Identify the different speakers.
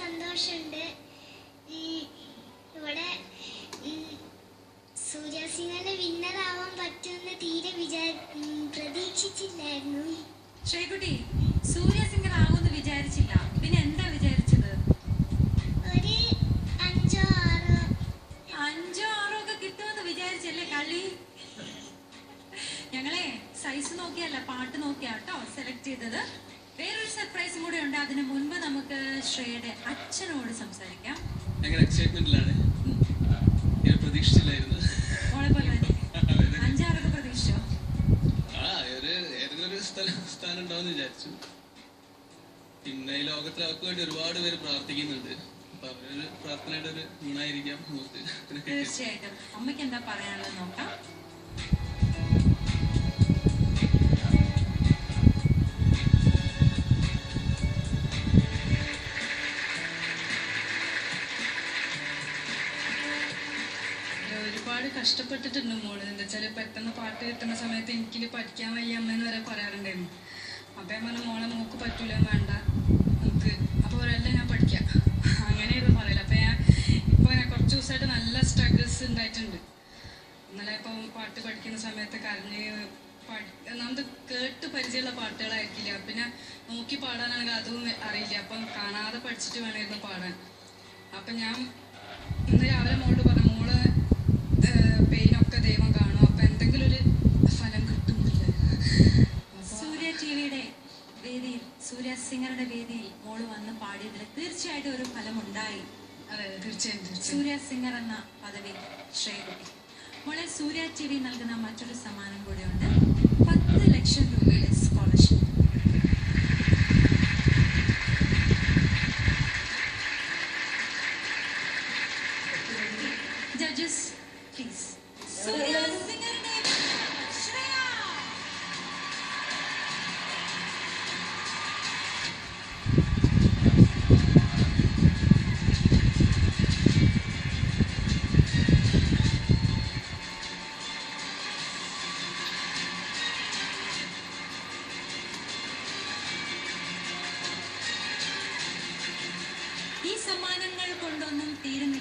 Speaker 1: സന്തോഷമുണ്ട്. ഇവിടെ സൂര്യ സിംഗറിന് വിന്നറാവാൻ പറ്റുമെന്ന് തീരെ പ്രതീക്ഷിച്ചില്ലായിരുന്നു.
Speaker 2: ശ്രീകുട്ടി, സൂര്യ സിംഗർ ആവുമെന്ന് വിചാരിച്ചില്ല, പിന്നെ എന്താ വിചാരിച്ചത്?
Speaker 1: ഒരു
Speaker 2: 5-6 ഒക്കെ കിട്ടുമെന്ന് വിചാരിച്ചല്ലേ കളി? ഞങ്ങളെ സൈസ് നോക്കിയല്ല, പാട്ട് നോക്കിയാട്ടോ സെലക്ട് ചെയ്തത്. വേറൊരു സർപ്രൈസും കൂടെ ഉണ്ട്. അതിനു മുൻപ് നമുക്ക് ശ്രേയയുടെ അച്ഛനോട് സംസാരിക്കാം.
Speaker 3: ഭയങ്കര എക്സൈറ്റ്മെന്റിലാണ്. പ്രതീക്ഷിച്ചില്ലായിരുന്നു.
Speaker 2: 5-6 പ്രതീക്ഷിച്ചോ?
Speaker 3: ഏതെങ്കിലും ഒരു സ്ഥാനം ഉണ്ടാവുമെന്ന് വിചാരിച്ചു. പിന്നെ ഈ ലോകത്തിൽ അവർക്ക് വേണ്ടി ഒരുപാട് പേര് പ്രാർത്ഥിക്കുന്നുണ്ട്. അപ്പൊ അവരൊരു പ്രാർത്ഥനയുടെ ഒരു ഗുണമായിരിക്കാം നമുക്ക്.
Speaker 2: തീർച്ചയായിട്ടും. അമ്മയ്ക്ക് എന്താ പറയാനുള്ളത് നോക്കാം.
Speaker 4: ഒരുപാട് കഷ്ടപ്പെട്ടിട്ടുണ്ട് മോള്. എന്താ വെച്ചാൽ പെട്ടെന്ന് പാട്ട് കിട്ടുന്ന സമയത്ത് എനിക്ക് പഠിക്കാൻ വയ്യ അമ്മയെന്ന് വരെ പറയാറുണ്ടായിരുന്നു. അപ്പം ഞാൻ പറഞ്ഞ മോളെ മോക്ക് പറ്റൂല, വേണ്ട നമുക്ക്, അപ്പോൾ ഒരെല്ലാം ഞാൻ പഠിക്കാം, അങ്ങനെയായിരുന്നു പറയില്ല. അപ്പം ഞാൻ കുറച്ച് ദിവസമായിട്ട് നല്ല സ്ട്രഗിൾസ് ഉണ്ടായിട്ടുണ്ട്. ഇന്നലെ ഇപ്പം പാട്ട് പഠിക്കുന്ന സമയത്ത് കരഞ്ഞ് ഒന്നാമത് കേട്ട് പരിചയമുള്ള പാട്ടുകളായിരിക്കില്ല, പിന്നെ നോക്കി പാടാനാണെങ്കിൽ അതും അറിയില്ല. അപ്പം കാണാതെ പഠിച്ചിട്ട് വേണമായിരുന്നു പാടാൻ. അപ്പം ഞാൻ ഇന്ന് രാവിലെ മോളോട് പറഞ്ഞു, മോള് പെയിനൊക്കെ ദൈവം കാണും, അപ്പൊ എന്തെങ്കിലും ഒരു ഫലം കിട്ടുന്നില്ല.
Speaker 2: സൂര്യ ടിവിയുടെ വേദിയിൽ, സൂര്യ സിംഗറുടെ വേദിയിൽ മോള് വന്ന് പാടിയതിൽ തീർച്ചയായിട്ടും ഒരു ഫലം ഉണ്ടായി.
Speaker 4: അതെ, തീർച്ചയായും.
Speaker 2: സൂര്യ സിംഗർ എന്ന പദവി ശ്രേയകുട്ടി. മോളെ, സൂര്യ ടിവി നൽകുന്ന മറ്റൊരു സമ്മാനം കൂടിയുണ്ട്. 10 ലക്ഷം രൂപയുടെ സ്കോളർഷിപ്പ്. Judges please. സൂര്യ സിംഗറുടെ ശ്രേയ. ഈ സമ്മാനങ്ങൾ കൊണ്ടൊന്നും തീരുന്നില്ല.